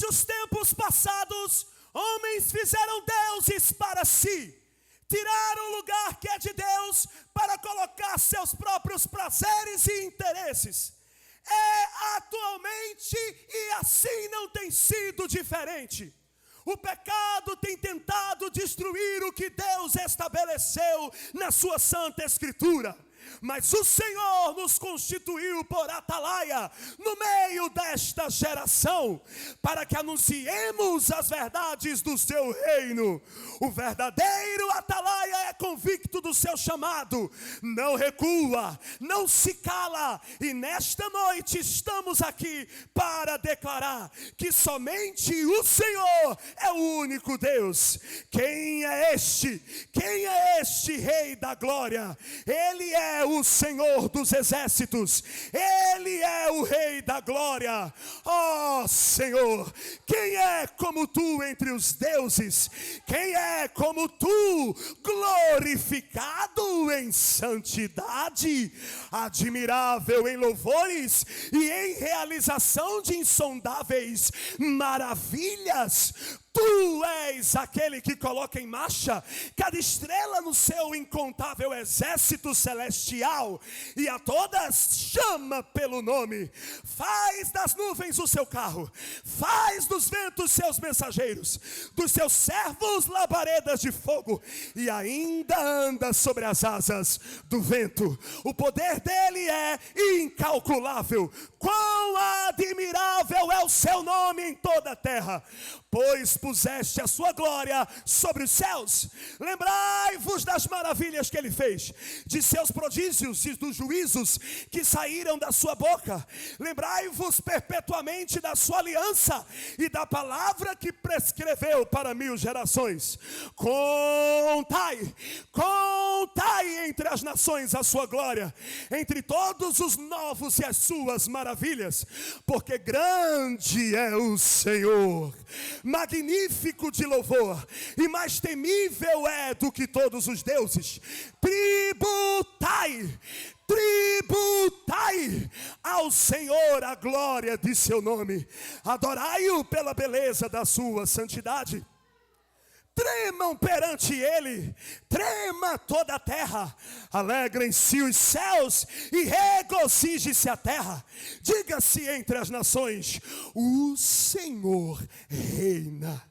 os tempos passados, homens fizeram deuses para si, tiraram o lugar que é de Deus para colocar seus próprios prazeres e interesses. Atualmente, e assim não tem sido diferente. O pecado tem tentado destruir o que Deus estabeleceu na sua Santa Escritura. Mas o Senhor nos constituiu por atalaia no meio desta geração, para que anunciemos as verdades do seu reino. O verdadeiro atalaia é convicto do seu chamado, não recua, não se cala. E nesta noite estamos aqui para declarar que somente o Senhor é o único Deus. Quem é este? Quem é este Rei da Glória? Ele é o Senhor dos exércitos, Ele é o Rei da Glória. Ó Senhor, quem é como tu entre os deuses? Quem é como tu, glorificado em santidade, admirável em louvores e em realização de insondáveis maravilhas? Tu és aquele que coloca em marcha cada estrela no seu incontável exército celestial, e a todas chama pelo nome. Faz das nuvens o seu carro, faz dos ventos seus mensageiros, dos seus servos labaredas de fogo, e ainda anda sobre as asas do vento. O poder dele é incalculável. Quão admirável é o seu nome em toda a terra, pois puseste a sua glória sobre os céus. Lembrai-vos das maravilhas que ele fez, de seus prodígios e dos juízos que saíram da sua boca. Lembrai-vos perpetuamente da sua aliança e da palavra que prescreveu para 1000 gerações. Contai entre as nações a sua glória, entre todos os novos e as suas maravilhas, porque grande é o Senhor, magnífico de louvor, e mais temível é do que todos os deuses. Tributai ao Senhor a glória de seu nome, adorai-o pela beleza da sua santidade. Tremam perante ele, trema toda a terra, alegrem-se os céus e regozije-se a terra. Diga-se entre as nações, o Senhor reina.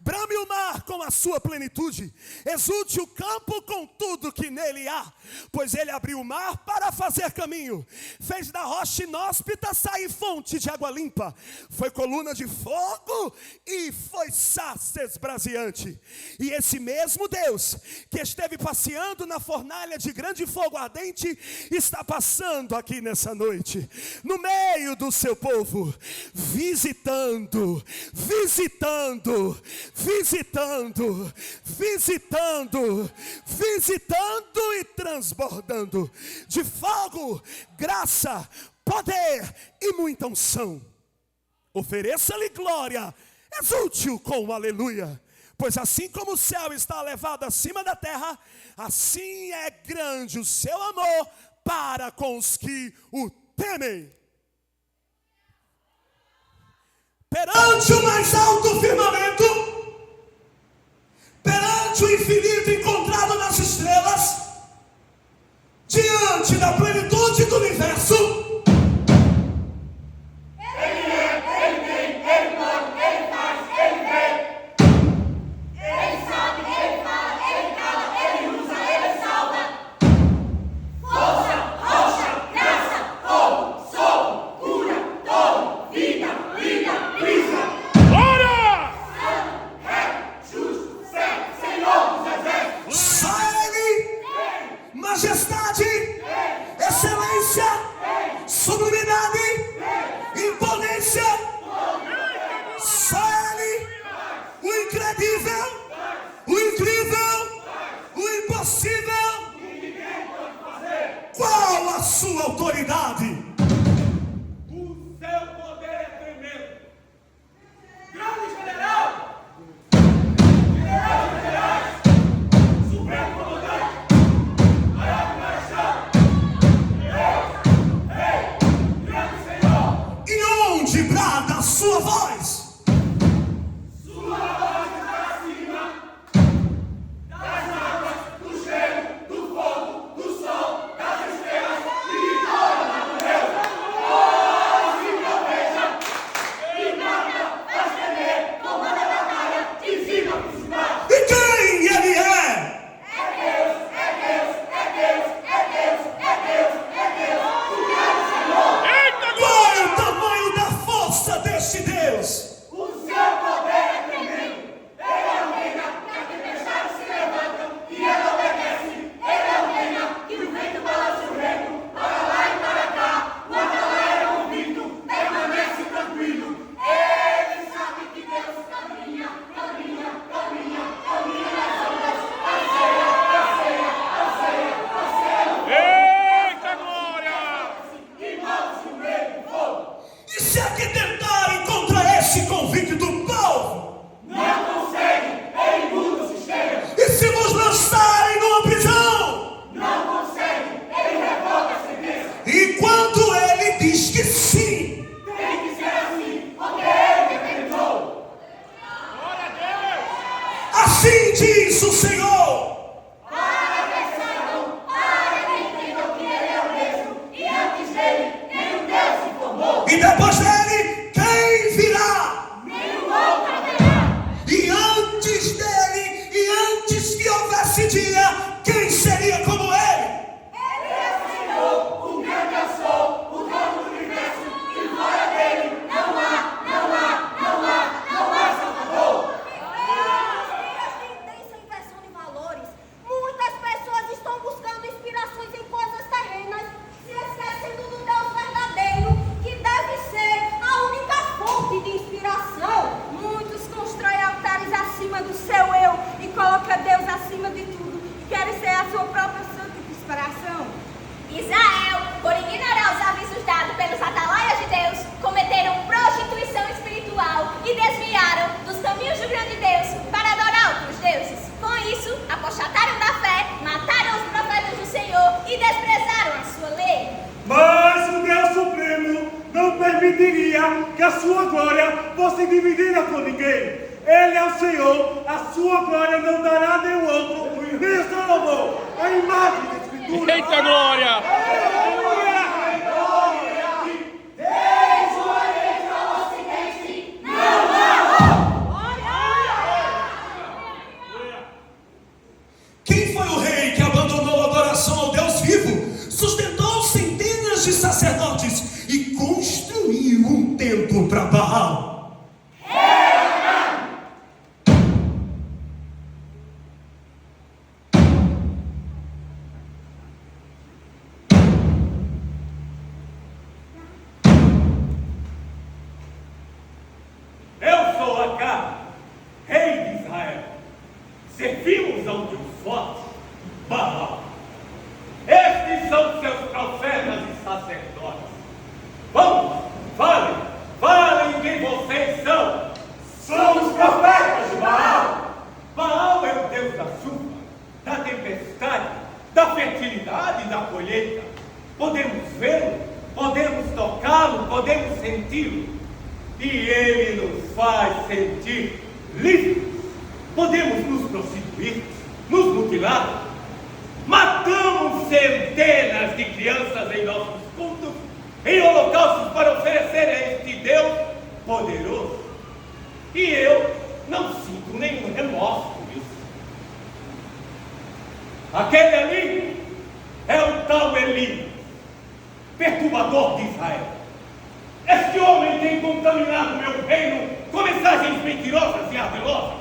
Brame o mar com a sua plenitude, exulte o campo com tudo que nele há, pois ele abriu o mar para fazer caminho, fez da rocha inóspita sair fonte de água limpa, foi coluna de fogo e foi sarça esbraseante. E esse mesmo Deus que esteve passeando na fornalha de grande fogo ardente está passando aqui nessa noite, no meio do seu povo, visitando e transbordando de fogo, graça, poder e muita unção. Ofereça-lhe glória, exulte-o com aleluia, pois assim como o céu está elevado acima da terra, assim é grande o seu amor para com os que o temem. Perante o mais alto firmamento, perante o infinito encontrado nas estrelas, diante da plenitude do universo, Ele é, Ele tem, Ele pode, Ele faz, Ele vê, Ele sabe, Ele fala, Ele cala, Ele usa, Ele salva. Força, rocha, graça, fogo, sol, cura, todo, vida, brisa. Assim diz o Senhor. Para que saibam, para que entendam que Ele é o mesmo, e antes dele, nenhum Deus se formou. E depois dele, quem virá? Nenhum outro haverá. E antes dele, e antes que houvesse dia, quem seria como ele? Ele é o Senhor, o grande eu sou, o dono do universo, e fora dele não há Salvador. Tendência à inversão de valores. Muitas pessoas estão buscando inspirações em coisas terrenas, se esquecendo do Deus verdadeiro, que deve ser a única fonte de inspiração. Muitos constroem altares acima do seu eu e colocam Deus acima de tudo e querem ser a sua própria santa inspiração. Israel, por ignorar os avisos dados pelos atalaias de Deus, cometeram prostituição espiritual e desviaram dos caminhos do grande Deus para adorar outros deuses. Com isso, apostataram da fé, mataram os profetas do Senhor e desprezaram a sua lei. Mas o Deus Supremo não permitiria que a sua glória fosse dividida com ninguém. Ele é o Senhor, a sua glória não dará a nenhum outro, nem a Salomão, a imagem da Escritura. Eita glória! Quem foi o rei que abandonou a adoração ao Deus vivo, sustentou centenas de sacerdotes e construiu um templo para Baal? Eu sou Acabe, rei de Israel. Servimos ao Deus forte, Baal. Estes são seus profetas e sacerdotes. Vamos, falem quem vocês são. Somos profetas de Baal. Baal é o Deus da chuva, da tempestade, da fertilidade e da colheita. Podemos vê-lo, podemos tocá-lo, podemos senti-lo. E ele nos faz sentir livres. Podemos nos prostituir, nos mutilar. Matamos centenas de crianças em nossos cultos, em holocaustos para oferecer a este Deus poderoso. E eu não sinto nenhum remorso por isso. Aquele ali é o tal Eli, perturbador de Israel. Este homem tem contaminado meu reino com mensagens mentirosas e ardelosas,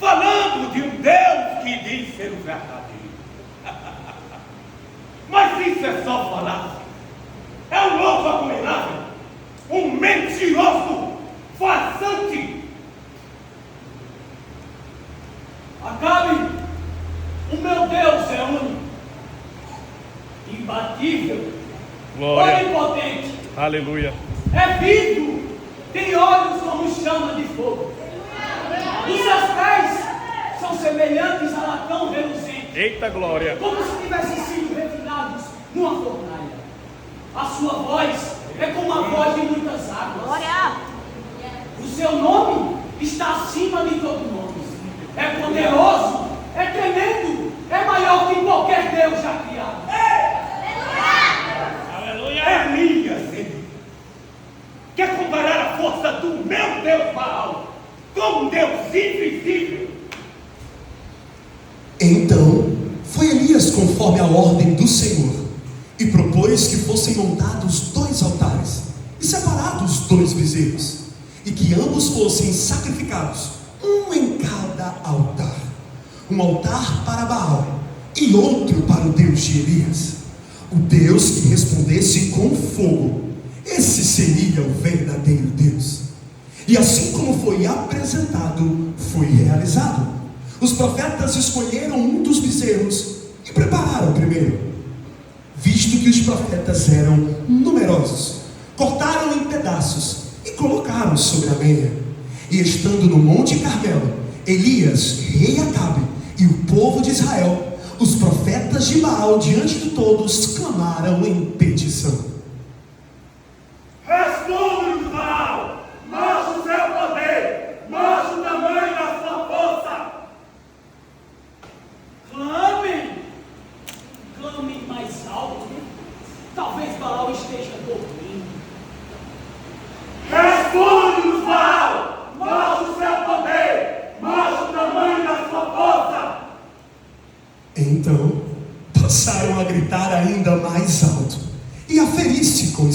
falando de um Deus que diz ser o verdadeiro. Mas isso é só falácia. É um louco abominável, um mentiroso, farsante. Acabe, o meu Deus é único, imbatível, Glória! onipotente. Aleluia! É vidro, tem olhos como chama de fogo. Os seus pés são semelhantes a latão reluzente, Eita glória! como se tivessem sido refinados numa fornalha. A sua voz é como a voz de muitas águas. Glória! O seu nome está acima de todo nome. É poderoso, é tremendo, é maior que qualquer Deus já criado. Elias, Senhor, quer comparar a força do meu Deus Baal com um Deus invisível? Então foi Elias conforme a ordem do Senhor e propôs que fossem montados 2 altares e separados 2 bezerros e que ambos fossem sacrificados, um em cada altar, um altar para Baal e outro para o Deus de Elias, o Deus que respondesse com fogo. Esse seria o verdadeiro Deus. E assim como foi apresentado, foi realizado. Os profetas escolheram um dos bezerros e prepararam o primeiro. Visto que os profetas eram numerosos, cortaram em pedaços e colocaram sobre a lenha. E estando no Monte Carmelo, Elias, rei Acabe, e o povo de Israel, os profetas de Baal, diante de todos, clamaram em petição. Responde-nos, Baal, mostra o seu poder, mostra o tamanho da sua força.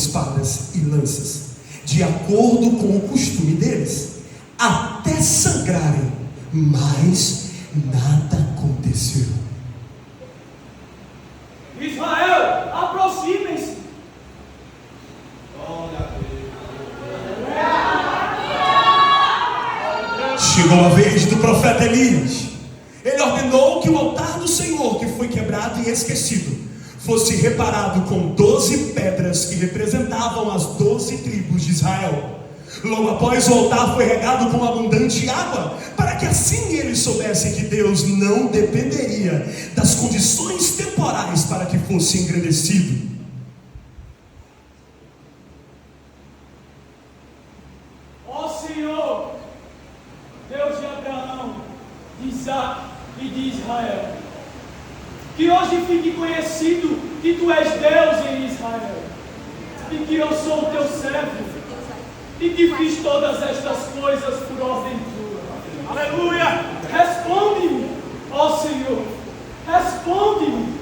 espadas e lanças, de acordo com o costume deles, até sangrarem, mas nada aconteceu. Israel, aproximem-se. Chegou a vez do profeta Elias. Ele ordenou que o altar do Senhor, que foi quebrado e esquecido, fosse reparado com 12 pedras que representavam as 12 tribos de Israel. Logo após, o altar foi regado com abundante água, para que assim eles soubessem que Deus não dependeria das condições temporais para que fosse engrandecido. Ó Senhor, Deus de Abraão, de Isaac e de Israel, que hoje fique conhecido que Tu és Deus em Israel, e que eu sou o Teu servo, e que fiz todas estas coisas por ordem Tua. Aleluia! Responde-me, ó Senhor, responde-me,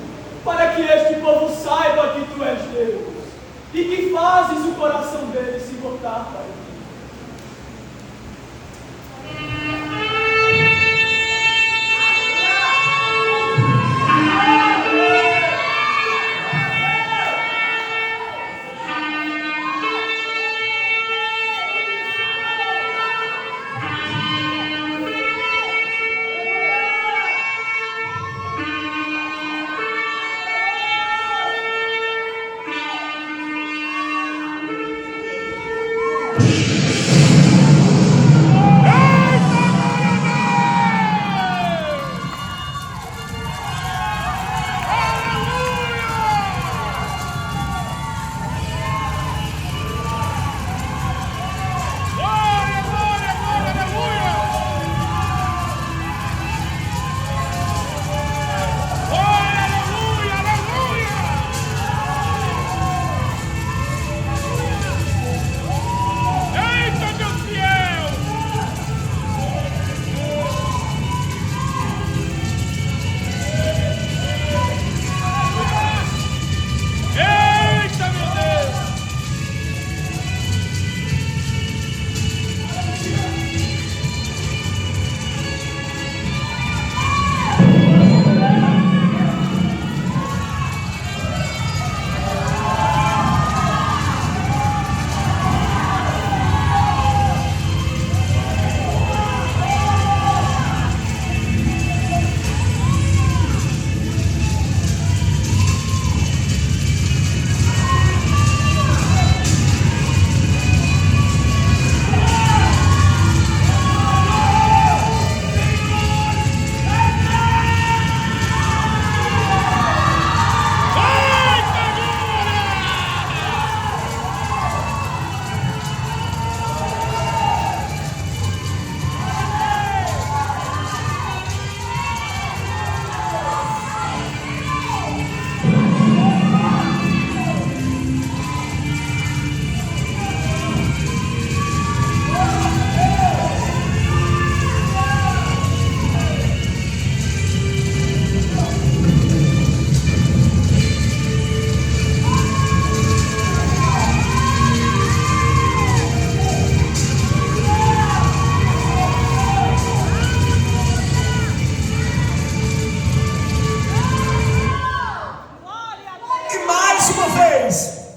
para que este povo saiba que Tu és Deus, e que fazes o coração deles se voltar para Ti.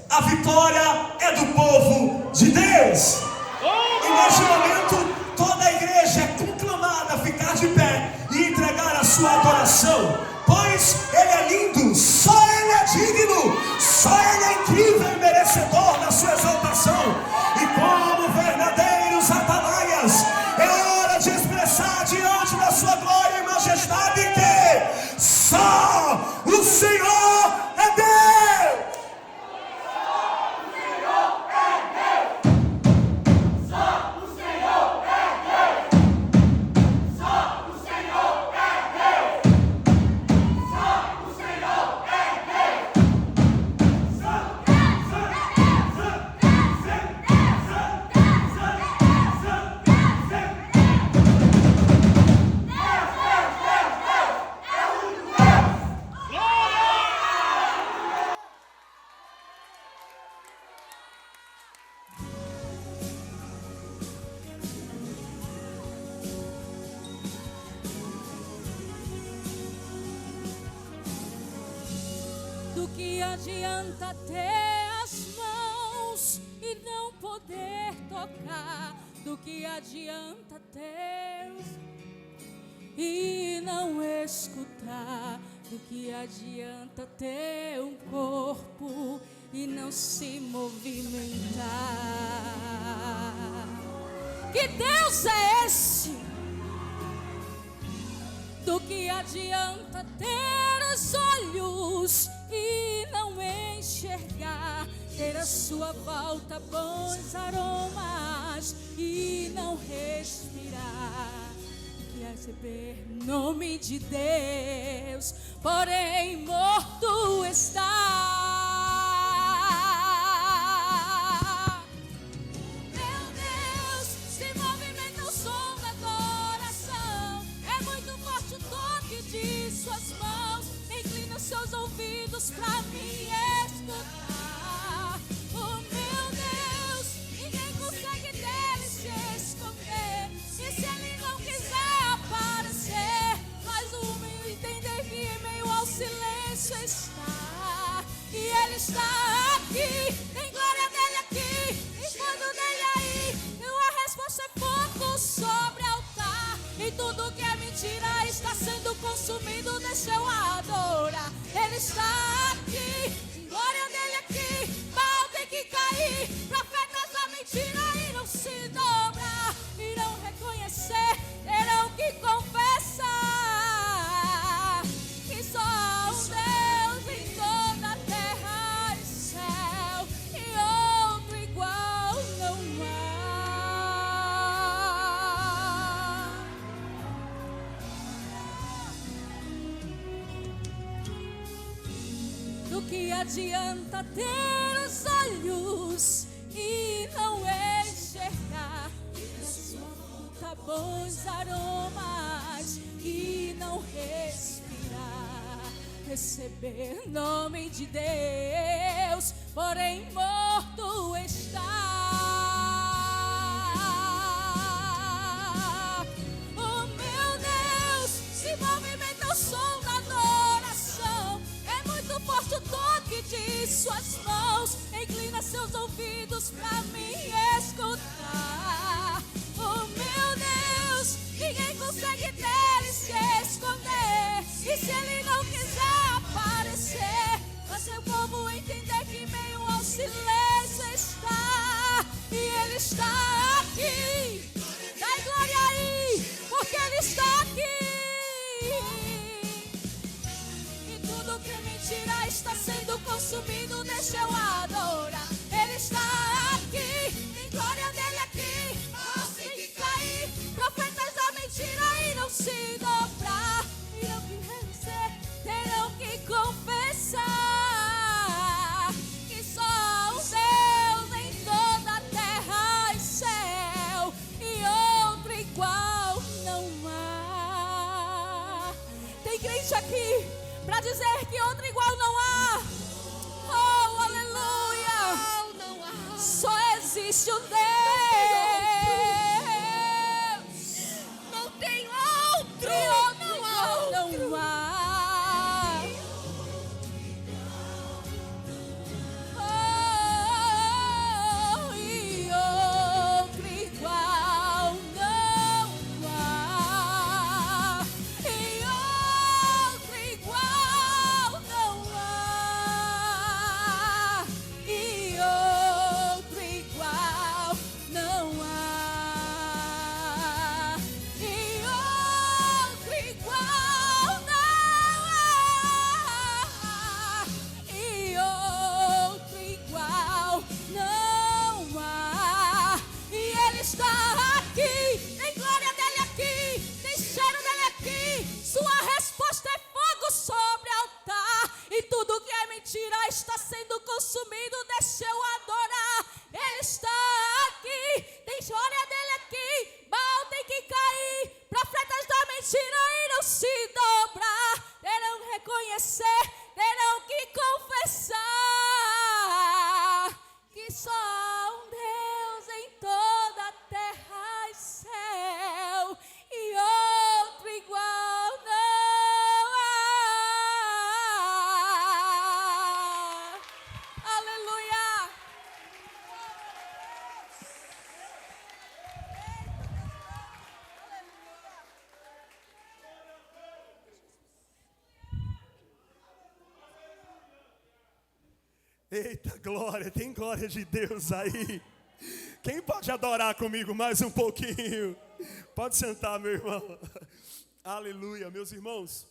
A vitória é do povo de Deus. E neste momento, toda a igreja é conclamada a ficar de pé e entregar a sua adoração, pois Ele é lindo, só Ele é digno, só Ele é incrível e merecedor da sua exaltação. E como verdadeiros atalaias, é hora de expressar diante da sua glória e majestade que só o Senhor é Deus. adianta ter as mãos e não poder tocar? Do que adianta ter e não escutar? Do que adianta ter um corpo e não se movimentar? Que Deus é esse? Do que adianta ter os olhos e não enxergar? Ter à sua volta bons aromas e não respirar? Que receber nome de Deus, porém morto está. Meu Deus, se movimenta o som da adoração. É muito forte o toque de suas mãos. Inclina seus ouvidos pra me escutar. Oh meu Deus, ninguém consegue dele se esconder. E se ele não quiser aparecer, faz o homem entender que em meio ao silêncio está. E ele está aqui, tem glória dele aqui, tem fogo dele aí. E a resposta é fogo sobre o altar. E tudo que é mentira está sendo consumido, deixa eu adorar. Ele está aqui, tem glória dele aqui. Baal tem que cair, profetas da mentira irão se dobrar, irão reconhecer, terão que confessar que só há um Deus em toda a terra e céu, e outro igual não há. Do que adianta ter os olhos e não enxergar? Bons aromas e não respirar, receber nome de Deus, porém morto está. Oh meu Deus, se movimenta o som da adoração. É muito forte o toque de suas mãos. Inclina seus ouvidos pra me escutar. Oh meu Deus, ninguém consegue dele se esconder. E se ele não quiser aparecer, faz seu povo entender que em meio ao silêncio está. E ele está aqui, dá glória aí, porque ele está aqui. E tudo que é mentira está sendo consumido, deixa eu adorar. Ele está aqui, tem glória dele aqui. Profetas da mentira irão se dobrar, irão que vencer, terão que confessar que só há um Deus em toda a terra e céu, e outro igual não há. Tem crente aqui pra dizer que outro igual não há. Oh, aleluia! Só existe um Deus. Tem outro! Não há. Oh, e outro igual não há. E outro igual não há. E outro igual não há. Mentira está sendo consumido, deixa eu adorar. Ele está aqui, tem glória dele aqui. Baal tem que cair, profetas da mentira irão se dobrar, terão reconhecer, terão que confessar que só há um Deus em toda a terra e céu, e outro igual não há. Eita, glória, tem glória de Deus aí. Quem pode adorar comigo mais um pouquinho? Pode sentar, meu irmão. Aleluia, meus irmãos.